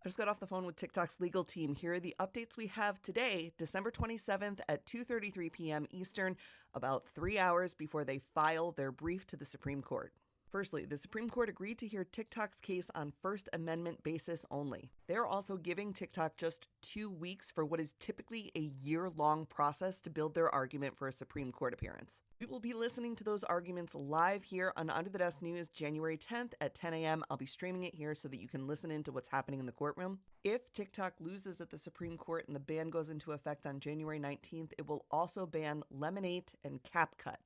I just got off the phone with TikTok's legal team. Here are the updates we have today, December 27th at 2:33 p.m. Eastern, about 3 hours before they file their brief to the Supreme Court. Firstly, the Supreme Court agreed to hear TikTok's case on First Amendment basis only. They're also giving TikTok just 2 weeks for what is typically a year-long process to build their argument for a Supreme Court appearance. We will be listening to those arguments live here on Under the Desk News January 10th at 10 a.m. I'll be streaming it here so that you can listen into what's happening in the courtroom. If TikTok loses at the Supreme Court and the ban goes into effect on January 19th, it will also ban Lemonade and CapCut.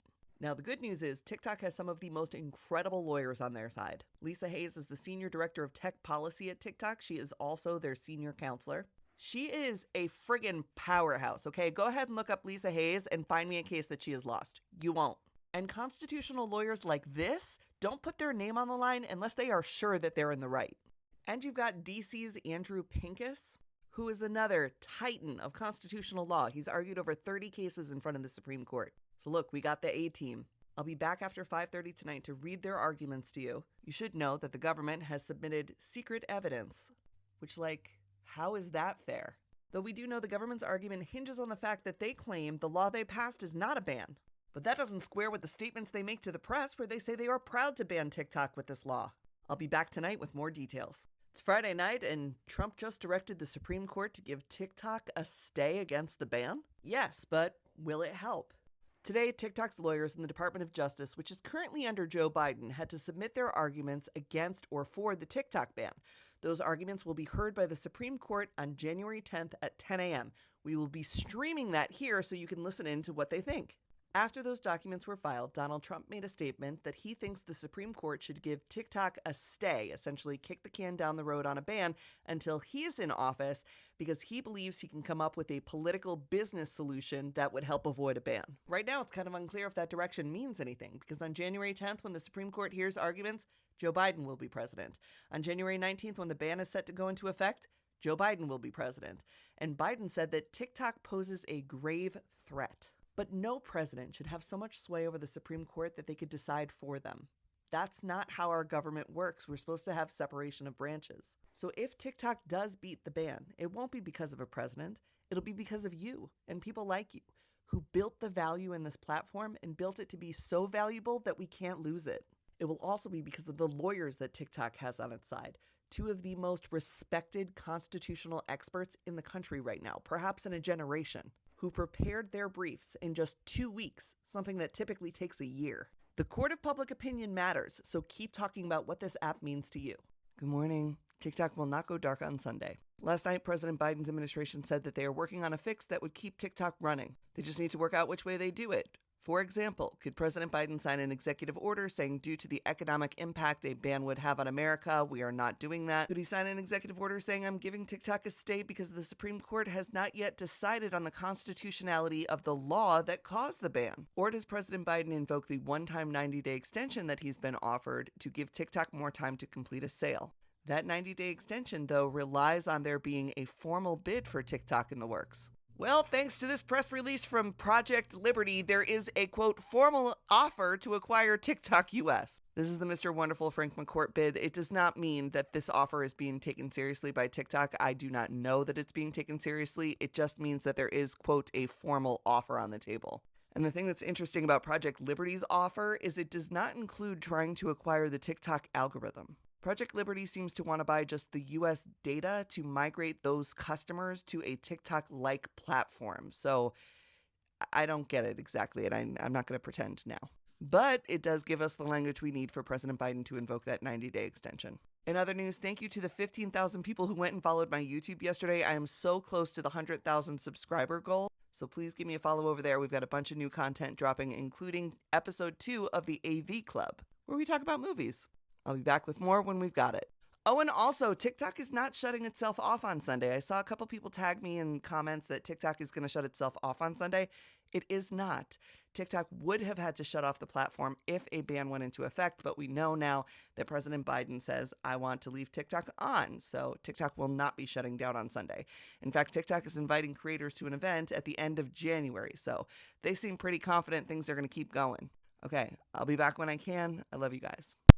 Now, the good news is TikTok has some of the most incredible lawyers on their side. Lisa Hayes is the Senior Director of Tech Policy at TikTok. She is also their Senior Counselor. She is a friggin' powerhouse, okay? Go ahead and look up Lisa Hayes and find me a case that she has lost. You won't. And constitutional lawyers like this don't put their name on the line unless they are sure that they're in the right. And you've got DC's Andrew Pincus, who is another titan of constitutional law. He's argued over 30 cases in front of the Supreme Court. So look, we got the A-team. I'll be back after 5:30 tonight to read their arguments to you. You should know that the government has submitted secret evidence, which, how is that fair? Though we do know the government's argument hinges on the fact that they claim the law they passed is not a ban. But that doesn't square with the statements they make to the press where they say they are proud to ban TikTok with this law. I'll be back tonight with more details. It's Friday night and Trump just directed the Supreme Court to give TikTok a stay against the ban? Yes, but will it help? Today, TikTok's lawyers in the Department of Justice, which is currently under Joe Biden, had to submit their arguments against or for the TikTok ban. Those arguments will be heard by the Supreme Court on January 10th at 10 a.m. We will be streaming that here so you can listen in to what they think. After those documents were filed, Donald Trump made a statement that he thinks the Supreme Court should give TikTok a stay, essentially kick the can down the road on a ban until he's in office, because he believes he can come up with a political business solution that would help avoid a ban. Right now, it's kind of unclear if that direction means anything, because on January 10th, when the Supreme Court hears arguments, Joe Biden will be president. On January 19th, when the ban is set to go into effect, Joe Biden will be president. And Biden said that TikTok poses a grave threat. But no president should have so much sway over the Supreme Court that they could decide for them. That's not how our government works. We're supposed to have separation of branches. So if TikTok does beat the ban, it won't be because of a president. It'll be because of you and people like you who built the value in this platform and built it to be so valuable that we can't lose it. It will also be because of the lawyers that TikTok has on its side. Two of the most respected constitutional experts in the country right now, perhaps in a generation, who prepared their briefs in just 2 weeks, something that typically takes a year. The court of public opinion matters, so keep talking about what this app means to you. Good morning. TikTok will not go dark on Sunday. Last night, President Biden's administration said that they are working on a fix that would keep TikTok running. They just need to work out which way they do it. For example, could President Biden sign an executive order saying due to the economic impact a ban would have on America, we are not doing that? Could he sign an executive order saying I'm giving TikTok a stay because the Supreme Court has not yet decided on the constitutionality of the law that caused the ban? Or does President Biden invoke the one-time 90-day extension that he's been offered to give TikTok more time to complete a sale? That 90-day extension, though, relies on there being a formal bid for TikTok in the works. Well, thanks to this press release from Project Liberty, there is a, quote, formal offer to acquire TikTok US. This is the Mr. Wonderful Frank McCourt bid. It does not mean that this offer is being taken seriously by TikTok. I do not know that it's being taken seriously. It just means that there is, quote, a formal offer on the table. And the thing that's interesting about Project Liberty's offer is it does not include trying to acquire the TikTok algorithm. Project Liberty seems to want to buy just the US data to migrate those customers to a TikTok-like platform. So I don't get it exactly, and I'm not going to pretend now. But it does give us the language we need for President Biden to invoke that 90-day extension. In other news, thank you to the 15,000 people who went and followed my YouTube yesterday. I am so close to the 100,000 subscriber goal. So please give me a follow over there. We've got a bunch of new content dropping, including episode 2 of the AV Club, where we talk about movies. I'll be back with more when we've got it. Oh, and also, TikTok is not shutting itself off on Sunday. I saw a couple people tag me in comments that TikTok is going to shut itself off on Sunday. It is not. TikTok would have had to shut off the platform if a ban went into effect, but we know now that President Biden says, I want to leave TikTok on, so TikTok will not be shutting down on Sunday. In fact, TikTok is inviting creators to an event at the end of January, so they seem pretty confident things are going to keep going. Okay, I'll be back when I can. I love you guys.